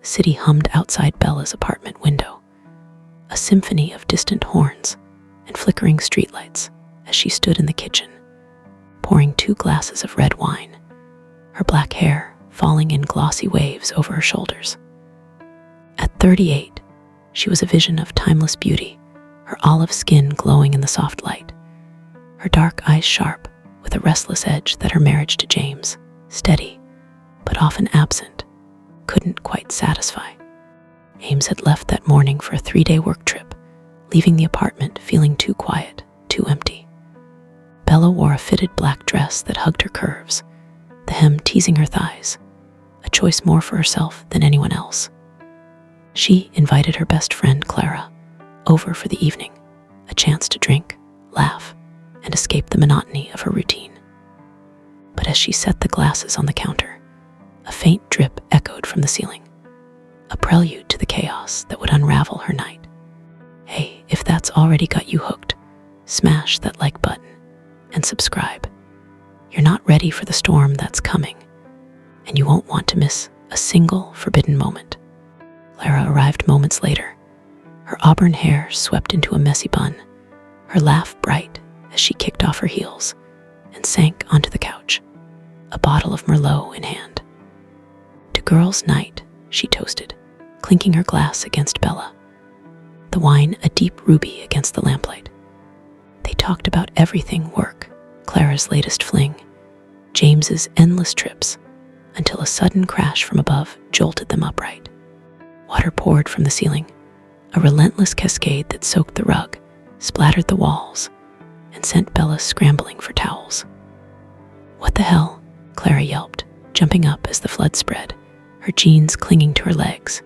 city hummed outside Bella's apartment window, a symphony of distant horns and flickering streetlights as she stood in the kitchen, pouring 2 glasses of red wine, her black hair falling in glossy waves over her shoulders. At 38, she was a vision of timeless beauty, her olive skin glowing in the soft light, her dark eyes sharp with a restless edge that her marriage to James, steady but often absent, couldn't quite satisfy. James had left that morning for a 3-day work trip, leaving the apartment feeling too quiet, too empty. Bella wore a fitted black dress that hugged her curves, the hem teasing her thighs, a choice more for herself than anyone else. She invited her best friend, Clara, over for the evening, a chance to drink, laugh, and escape the monotony of her routine. But as she set the glasses on the counter, a faint drip echoed from the ceiling, a prelude to the chaos that would unravel her night. Hey, if that's already got you hooked, smash that like button and subscribe. You're not ready for the storm that's coming, and you won't want to miss a single forbidden moment. Clara arrived moments later, her auburn hair swept into a messy bun, her laugh bright as she kicked off her heels and sank onto the couch, a bottle of Merlot in hand. To girls' night, she toasted, clinking her glass against Bella, the wine a deep ruby against the lamplight. They talked about everything: work, Clara's latest fling, James's endless trips, until a sudden crash from above jolted them upright. Water poured from the ceiling, a relentless cascade that soaked the rug, splattered the walls, and sent Bella scrambling for towels. "What the hell?" Clara yelped, jumping up as the flood spread, her jeans clinging to her legs.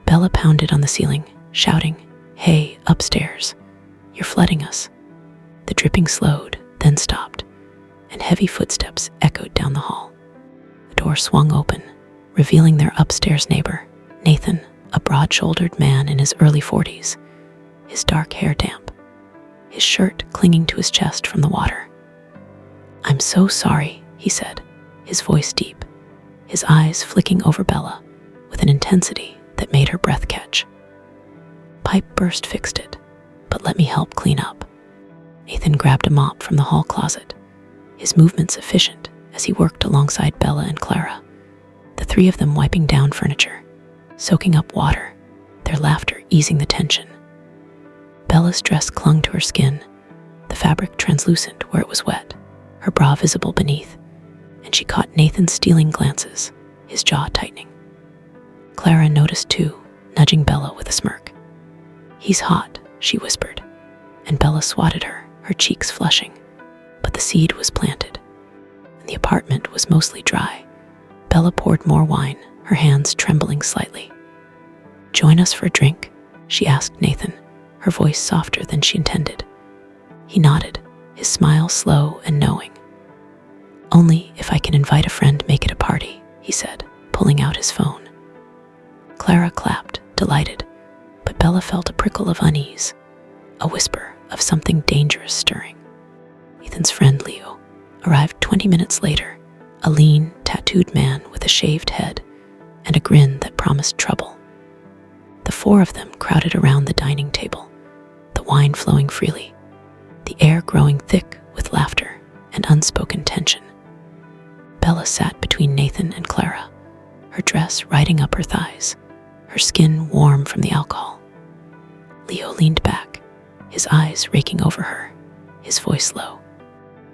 Bella pounded on the ceiling, shouting, "Hey, upstairs, you're flooding us." The dripping slowed, then stopped, and heavy footsteps echoed down the hall. The door swung open, revealing their upstairs neighbor, Nathan, a broad-shouldered man in his early 40s, his dark hair damp, his shirt clinging to his chest from the water. "I'm so sorry," he said, his voice deep, his eyes flicking over Bella with an intensity that made her breath catch. "Pipe burst fixed it, but let me help clean up." Nathan grabbed a mop from the hall closet, his movements efficient as he worked alongside Bella and Clara, the 3 of them wiping down furniture, soaking up water, their laughter easing the tension. Bella's dress clung to her skin, the fabric translucent where it was wet, her bra visible beneath, and she caught Nathan's stealing glances, his jaw tightening. Clara noticed too, nudging Bella with a smirk. "He's hot," she whispered, and Bella swatted her, her cheeks flushing. But the seed was planted, and the apartment was mostly dry. Bella poured more wine, her hands trembling slightly. "Join us for a drink?" she asked Nathan, her voice softer than she intended. He nodded, his smile slow and knowing. "Only if I can invite a friend, make it a party," he said, pulling out his phone. Clara clapped, delighted, but Bella felt a prickle of unease, a whisper of something dangerous stirring. Ethan's friend Leo arrived 20 minutes later, a lean, tattooed man with a shaved head and a grin that promised trouble. The 4 of them crowded around the dining table, the wine flowing freely, the air growing thick with laughter and unspoken tension. Bella sat between Nathan and Clara, her dress riding up her thighs, her skin warm from the alcohol. Leo leaned back, his eyes raking over her, his voice low.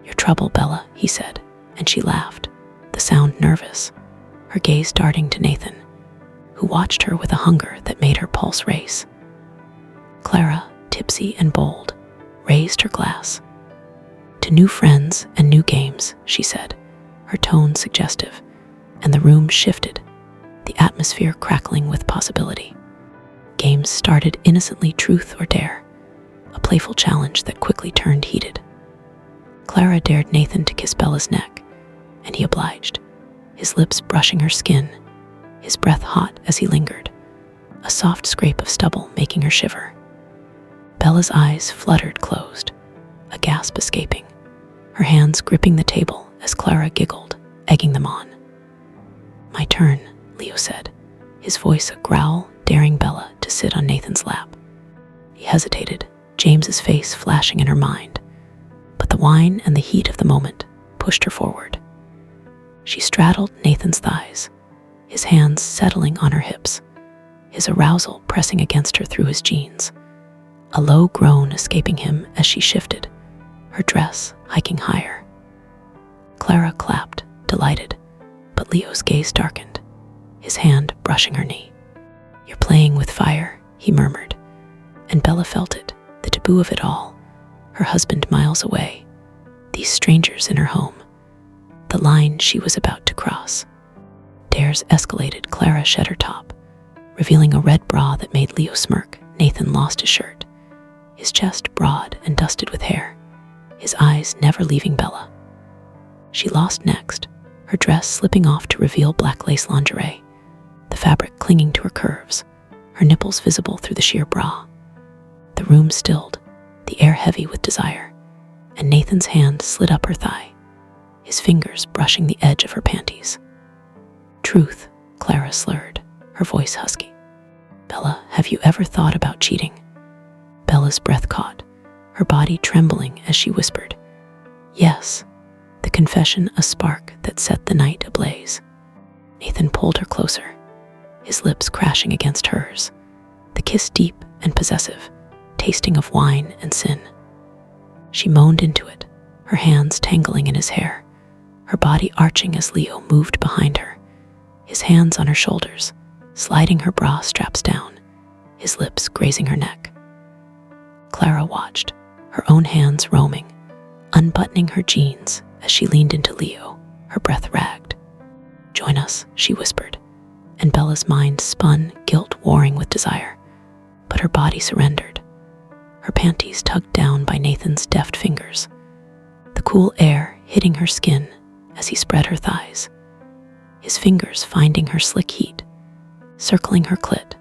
"Your trouble, Bella," he said, and she laughed, the sound nervous, her gaze darting to Nathan, who watched her with a hunger that made her pulse race. Clara, tipsy and bold, raised her glass. "To new friends and new games," she said, her tone suggestive, and the room shifted, the atmosphere crackling with possibility. Games started innocently, truth or dare, a playful challenge that quickly turned heated. Clara dared Nathan to kiss Bella's neck, and he obliged, his lips brushing her skin, his breath hot as he lingered, a soft scrape of stubble making her shiver. Bella's eyes fluttered closed, a gasp escaping, her hands gripping the table as Clara giggled, egging them on. "My turn," Leo said, his voice a growl, daring Bella to sit on Nathan's lap. He hesitated, James's face flashing in her mind, but the wine and the heat of the moment pushed her forward. She straddled Nathan's thighs, his hands settling on her hips, his arousal pressing against her through his jeans, a low groan escaping him as she shifted, her dress hiking higher. Clara clapped, delighted, but Leo's gaze darkened, his hand brushing her knee. "You're playing with fire," he murmured, and Bella felt it, the taboo of it all, her husband miles away, these strangers in her home, the line she was about to cross. Dares escalated. Clara shed her top, revealing a red bra that made Leo smirk. Nathan lost his shirt, his chest broad and dusted with hair, his eyes never leaving Bella. She lost next, her dress slipping off to reveal black lace lingerie, the fabric clinging to her curves, her nipples visible through the sheer bra. The room stilled, the air heavy with desire, and Nathan's hand slid up her thigh, his fingers brushing the edge of her panties. "Truth," Clara slurred, her voice husky. "Bella, have you ever thought about cheating?" Bella's breath caught, her body trembling as she whispered, "Yes," the confession a spark that set the night ablaze. Nathan pulled her closer, his lips crashing against hers, the kiss deep and possessive, tasting of wine and sin. She moaned into it, her hands tangling in his hair, her body arching as Leo moved behind her, his hands on her shoulders, sliding her bra straps down, his lips grazing her neck. Clara watched, her own hands roaming, unbuttoning her jeans as she leaned into Leo, her breath ragged. "Join us," she whispered, and Bella's mind spun, guilt warring with desire, but her body surrendered, her panties tugged down by Nathan's deft fingers, the cool air hitting her skin as he spread her thighs, his fingers finding her slick heat, circling her clit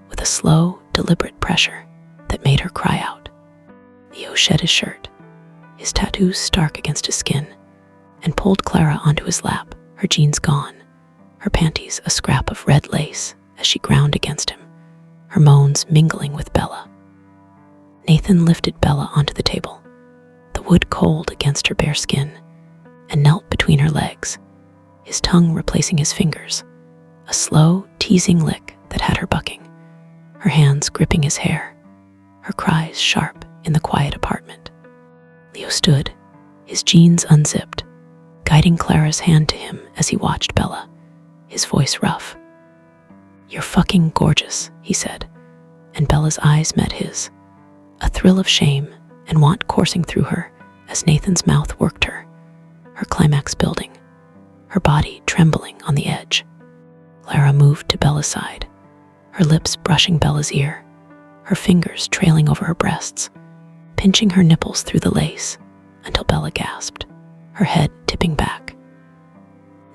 with a slow, deliberate pressure that made her cry out. Leo shed his shirt, his tattoos stark against his skin, and pulled Clara onto his lap, her jeans gone, her panties a scrap of red lace as she ground against him, her moans mingling with Bella. Nathan lifted Bella onto the table, the wood cold against her bare skin, and knelt between her legs, his tongue replacing his fingers, a slow, teasing lick that had her bucking, her hands gripping his hair, her cries sharp in the quiet apartment. Leo stood, his jeans unzipped, guiding Clara's hand to him as he watched Bella, his voice rough. "You're fucking gorgeous," he said, and Bella's eyes met his, a thrill of shame and want coursing through her as Nathan's mouth worked her climax building, her body trembling on the edge. Clara moved to Bella's side, her lips brushing Bella's ear, her fingers trailing over her breasts, pinching her nipples through the lace until Bella gasped, her head tipping back.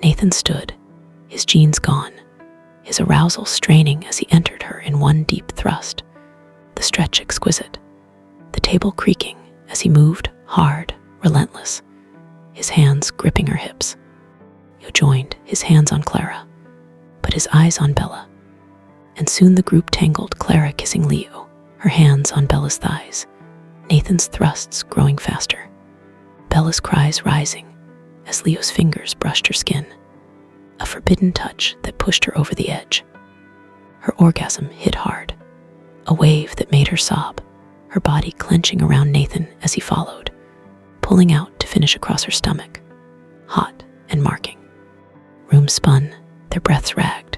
Nathan stood, his jeans gone, his arousal straining as he entered her in one deep thrust, the stretch exquisite, the table creaking as he moved, hard, relentless, his hands gripping her hips. Leo joined, his hands on Clara, but his eyes on Bella, and soon the group tangled, Clara kissing Leo, her hands on Bella's thighs, Nathan's thrusts growing faster, Bella's cries rising as Leo's fingers brushed her skin, a forbidden touch that pushed her over the edge. Her orgasm hit hard, a wave that made her sob, her body clenching around Nathan as he followed, pulling out to finish across her stomach, hot and marking. Room spun, their breaths ragged,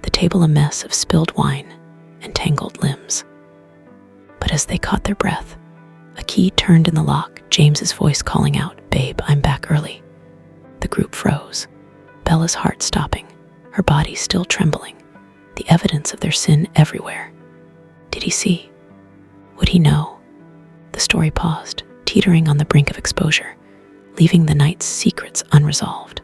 the table a mess of spilled wine and tangled limbs. But as they caught their breath, a key turned in the lock, James's voice calling out, "Babe, I'm back early." The group froze, Bella's heart stopping, her body still trembling, the evidence of their sin everywhere. Did he see? Would he know? The story paused, teetering on the brink of exposure, leaving the night's secrets unresolved.